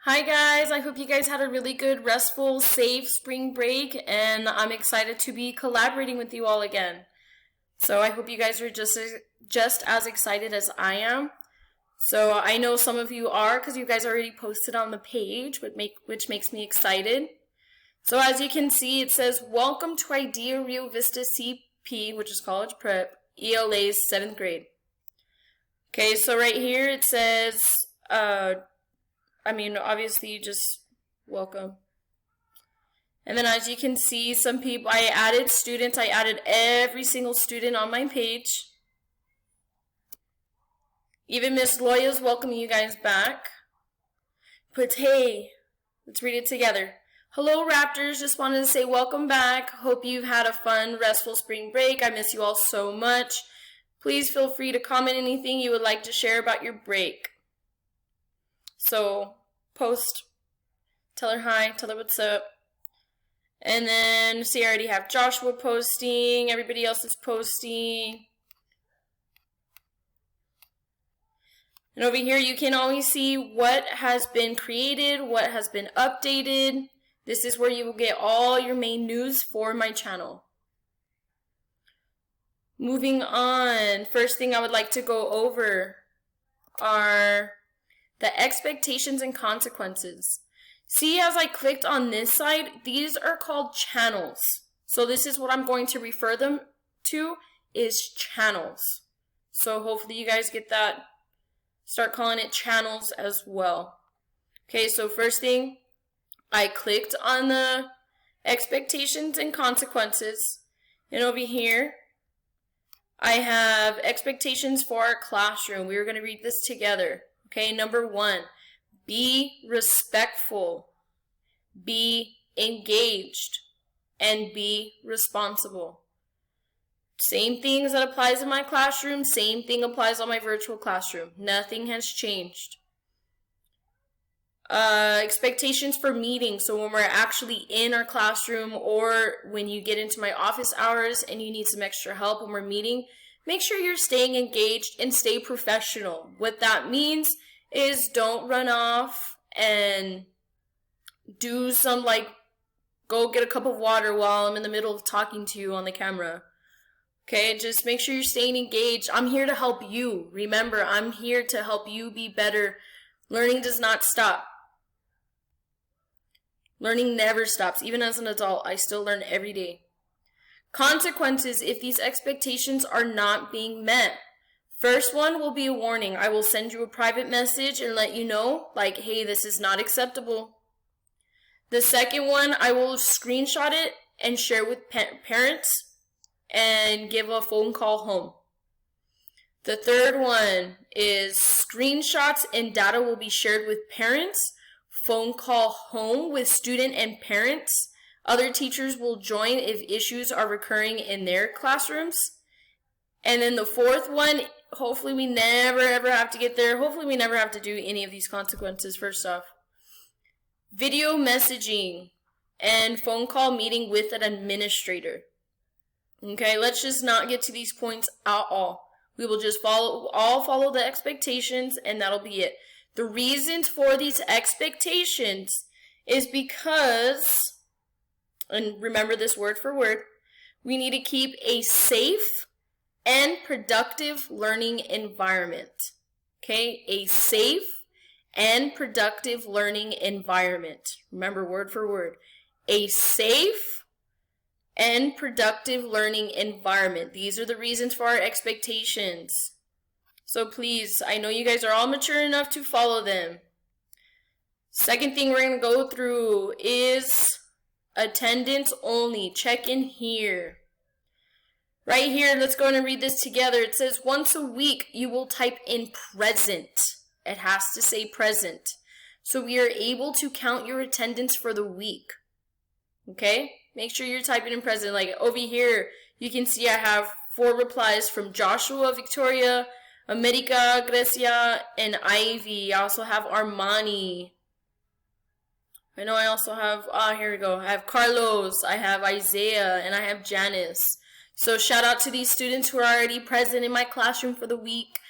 Hi guys, I hope you guys had a really good, restful, safe spring break, and I'm excited to be collaborating with you all again. So I hope you guys are just as excited as I am. So I know some of you are because you guys already posted on the page, which makes me excited. So as you can see, it says, welcome to Idea Rio Vista CP, which is College Prep, ELA's 7th grade. Okay, so right here it says, obviously just welcome. And then as you can see, some people, I added students. I added every single student on my page. Even Miss Loya's welcoming you guys back. But hey, let's read it together. Hello, Raptors. Just wanted to say welcome back. Hope you've had a fun, restful spring break. I miss you all so much. Please feel free to comment anything you would like to share about your break. So, post, tell her hi, tell her what's up. And then, see, I already have Joshua posting, everybody else is posting. And over here, you can always see what has been created, what has been updated. This is where you will get all your main news for my channel. Moving on, first thing I would like to go over are the expectations and consequences. See, as I clicked on this side, these are called channels. So this is what I'm going to refer them to is channels. So hopefully you guys get that. Start calling it channels as well. Okay, so first thing, I clicked on the expectations and consequences. And over here, I have expectations for our classroom. We are going to read this together. Okay, number 1, be respectful, be engaged, and be responsible. Same things that applies in my classroom, same thing applies on my virtual classroom. Nothing has changed. Expectations for meetings, so when we're actually in our classroom or when you get into my office hours and you need some extra help when we're meeting, make sure you're staying engaged and stay professional. What that means is don't run off and do some go get a cup of water while I'm in the middle of talking to you on the camera. Okay, just make sure you're staying engaged. I'm here to help you. Remember, I'm here to help you be better. Learning does not stop. Learning never stops. Even as an adult, I still learn every day. Consequences if these expectations are not being met. First one will be a warning. I will send you a private message and let you know, hey, this is not acceptable. The second one, I will screenshot it and share with parents and give a phone call home. The third one is screenshots and data will be shared with parents, phone call home with student and parents. Other teachers will join if issues are recurring in their classrooms. And then the fourth one, hopefully we never ever have to get there. Hopefully we never have to do any of these consequences. First off, video messaging and phone call meeting with an administrator. Okay, let's just not get to these points at all. We will just follow the expectations and that'll be it. The reasons for these expectations is because, and remember this word for word, we need to keep a safe and productive learning environment. Okay, a safe and productive learning environment. Remember word for word. A safe and productive learning environment. These are the reasons for our expectations. So please, I know you guys are all mature enough to follow them. Second thing we're going to go through is attendance only. Check in here. Right here, let's go and read this together. It says, once a week, you will type in present. It has to say present. So we are able to count your attendance for the week. Okay? Make sure you're typing in present. Over here, you can see I have 4 replies from Joshua, Victoria, America, Grecia, and Ivy. I also have Armani. I know I also have, here we go. I have Carlos, I have Isaiah, and I have Janice. So shout out to these students who are already present in my classroom for the week.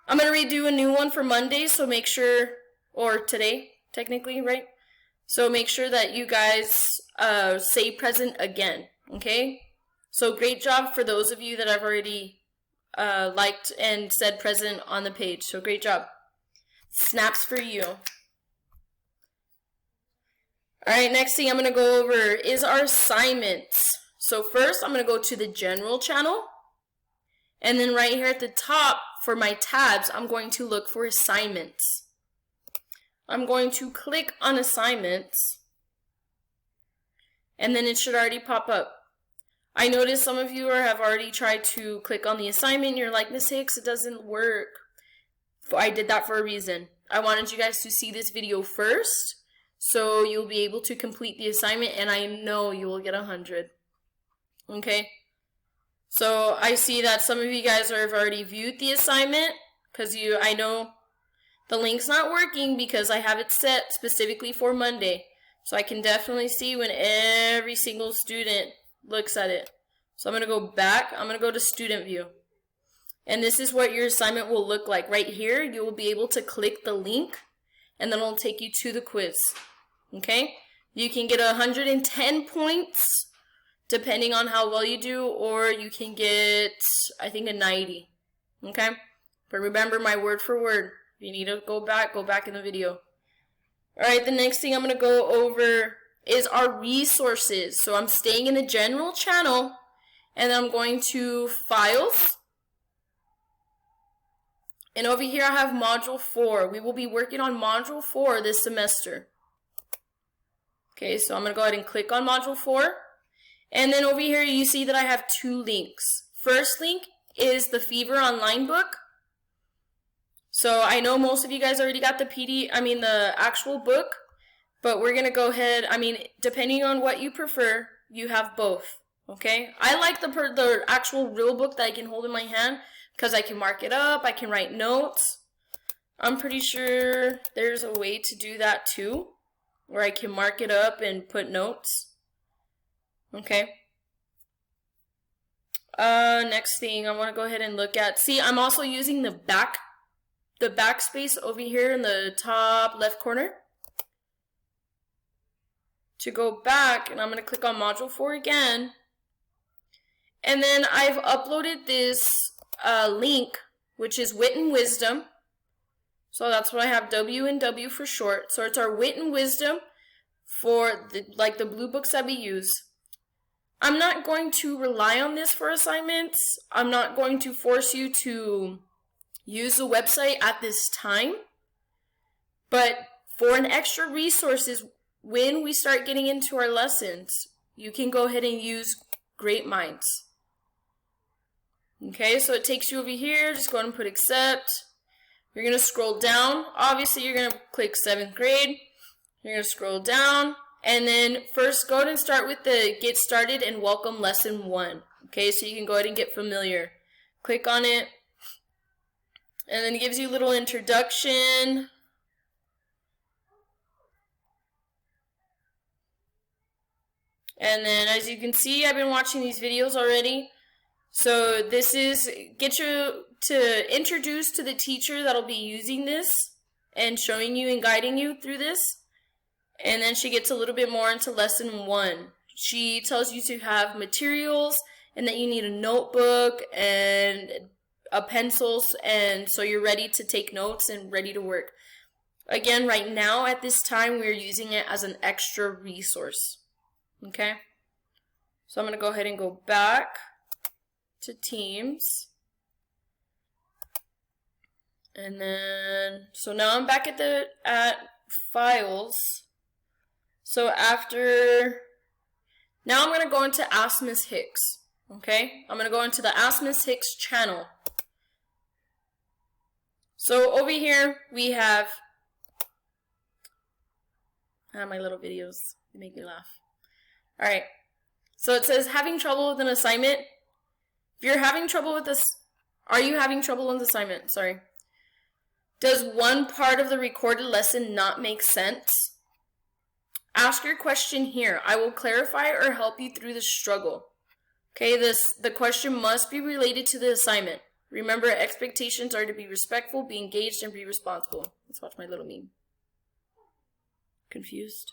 I'm going to redo a new one for Monday, so make sure, or today, technically, right? So make sure that you guys say present again, okay? So great job for those of you that have already liked and said present on the page. So great job. Snaps for you. Alright, next thing I'm going to go over is our assignments. So first I'm going to go to the general channel. And then right here at the top for my tabs, I'm going to look for assignments. I'm going to click on assignments. And then it should already pop up. I noticed some of you have already tried to click on the assignment. You're like, Miss Hicks, it doesn't work. I did that for a reason. I wanted you guys to see this video first, so you'll be able to complete the assignment, and I know you will get 100. Okay? So I see that some of you guys have already viewed the assignment, because I know the link's not working because I have it set specifically for Monday. So I can definitely see when every single student looks at it. So I'm going to go back. I'm going to go to student view. And this is what your assignment will look like. Right here, you will be able to click the link, and then it'll take you to the quiz. Okay? You can get 110 points, depending on how well you do, or you can get, I think, a 90. Okay? But remember my word for word. If you need to go back in the video. Alright, the next thing I'm going to go over is our resources. So I'm staying in the general channel, and then I'm going to Files. And over here I have Module 4. We will be working on Module 4 this semester. Okay, so I'm going to go ahead and click on Module 4. And then over here you see that I have 2 links. First link is the Fever Online book. So I know most of you guys already got the actual book. But we're going to go ahead, depending on what you prefer, you have both. Okay? I like the actual real book that I can hold in my hand, because I can mark it up, I can write notes. I'm pretty sure there's a way to do that too, where I can mark it up and put notes. Okay. Next thing I want to go ahead and look at. See, I'm also using the backspace over here in the top left corner to go back, and I'm going to click on Module 4 again. And then I've uploaded this link, which is Wit and Wisdom. So that's what I have, W and W for short. So it's our Wit and Wisdom for the blue books that we use. I'm not going to rely on this for assignments. I'm not going to force you to use the website at this time. But for an extra resources, when we start getting into our lessons, you can go ahead and use Great Minds. Okay, so it takes you over here. Just go ahead and put accept. You're going to scroll down. Obviously, you're going to click 7th grade. You're going to scroll down. And then first go ahead and start with the Get Started and Welcome Lesson 1. Okay, so you can go ahead and get familiar. Click on it. And then it gives you a little introduction. And then as you can see, I've been watching these videos already. So this is get you to introduce to the teacher that'll be using this and showing you and guiding you through this. And then she gets a little bit more into lesson 1. She tells you to have materials and that you need a notebook and pencils, and so you're ready to take notes and ready to work. Again, right now at this time, we're using it as an extra resource. Okay? So I'm going to go ahead and go back to Teams. And then, so now I'm back at Files. So now I'm going to go into Ask Miss Hicks. Okay? I'm going to go into the Ask Miss Hicks channel. So over here, we have my little videos. They make me laugh. Alright. So it says, having trouble with an assignment. If you're having trouble with this, are you having trouble with the assignment? Sorry. Does one part of the recorded lesson not make sense? Ask your question here. I will clarify or help you through the struggle. Okay, the question must be related to the assignment. Remember, expectations are to be respectful, be engaged, and be responsible. Let's watch my little meme. Confused?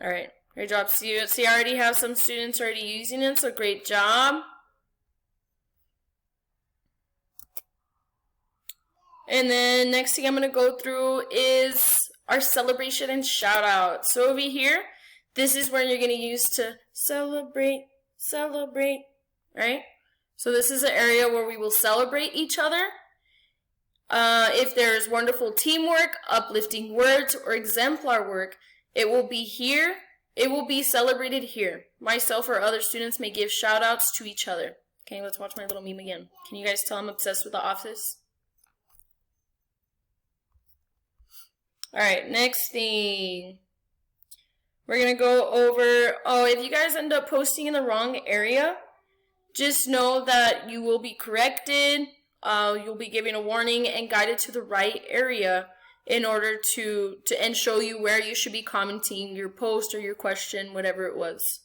All right, great job. See, I already have some students already using it, so great job. And then next thing I'm going to go through is our celebration and shout out. So over here, this is where you're going to use to celebrate, right? So this is an area where we will celebrate each other. If there's wonderful teamwork, uplifting words, or exemplar work, it will be here. It will be celebrated here. Myself or other students may give shout outs to each other. Okay, let's watch my little meme again. Can you guys tell I'm obsessed with The Office? Alright, next thing. We're going to go over, if you guys end up posting in the wrong area, just know that you will be corrected. You'll be given a warning and guided to the right area in order to show you where you should be commenting your post or your question, whatever it was.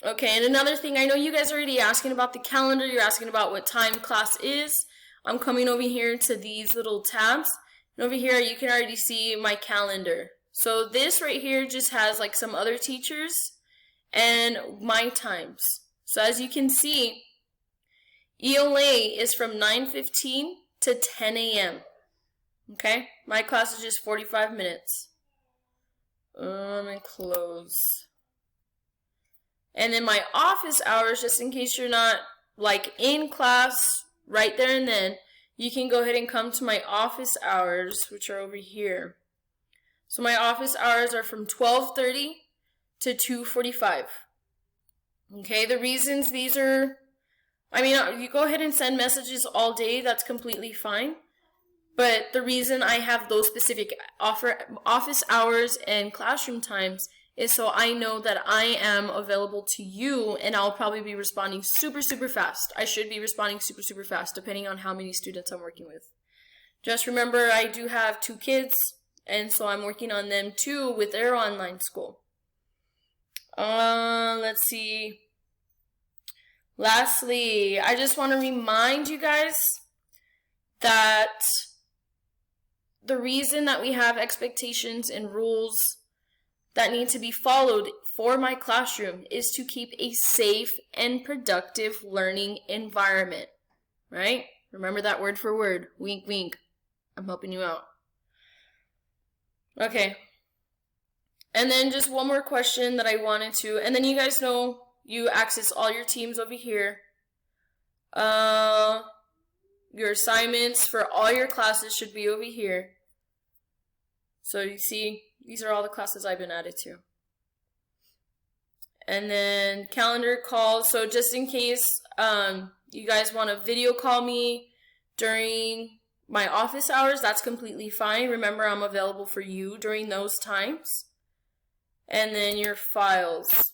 Okay, and another thing, I know you guys are already asking about the calendar. You're asking about what time class is. I'm coming over here to these little tabs. And over here, you can already see my calendar. So this right here just has like some other teachers and my times. So as you can see, ELA is from 9:15 to 10 a.m. Okay? My class is just 45 minutes. And close. And then my office hours, just in case you're not like in class right there and then, you can go ahead and come to my office hours, which are over here. So my office hours are from 12:30 to 2:45. Okay, the reasons these are, you go ahead and send messages all day, that's completely fine. But the reason I have those specific office hours and classroom times is so I know that I am available to you, and I'll probably be responding super, super fast. I should be responding super, super fast, depending on how many students I'm working with. Just remember, I do have 2 kids, and so I'm working on them too with their online school. Let's see. Lastly, I just want to remind you guys that the reason that we have expectations and rules that need to be followed for my classroom is to keep a safe and productive learning environment, right? Remember that word for word. Wink, wink. I'm helping you out. Okay. And then just one more question that I wanted to, and then you guys know you access all your teams over here. Your assignments for all your classes should be over here. So you see, these are all the classes I've been added to. And then calendar calls. So just in case you guys want to video call me during my office hours, that's completely fine. Remember, I'm available for you during those times. And then your files.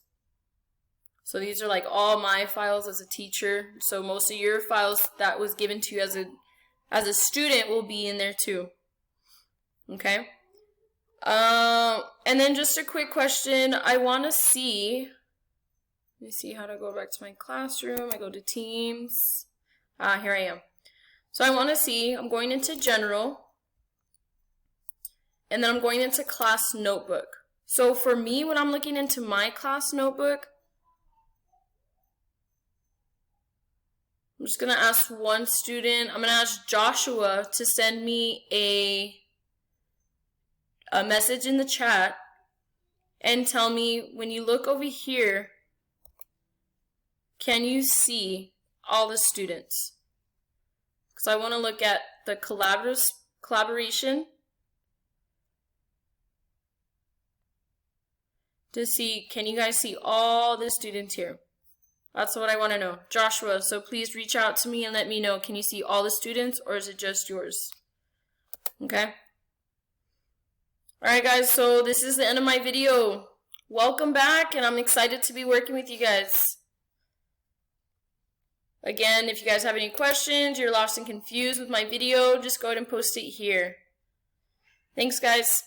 So these are like all my files as a teacher. So most of your files that was given to you as a student will be in there too. Okay? And then just a quick question. I want to see, let me see how to go back to my classroom. I go to Teams. Here I am. So I want to see, I'm going into General, and then I'm going into Class Notebook. So for me, when I'm looking into my class notebook, I'm just going to ask one student. I'm going to ask Joshua to send me a message in the chat and tell me, when you look over here, can you see all the students? Because I want to look at the collaboration to see, can you guys see all the students here? That's what I want to know. Joshua, so please reach out to me and let me know, can you see all the students or is it just yours? Okay? Alright guys, so this is the end of my video. Welcome back, and I'm excited to be working with you guys. Again, if you guys have any questions, you're lost and confused with my video, just go ahead and post it here. Thanks guys.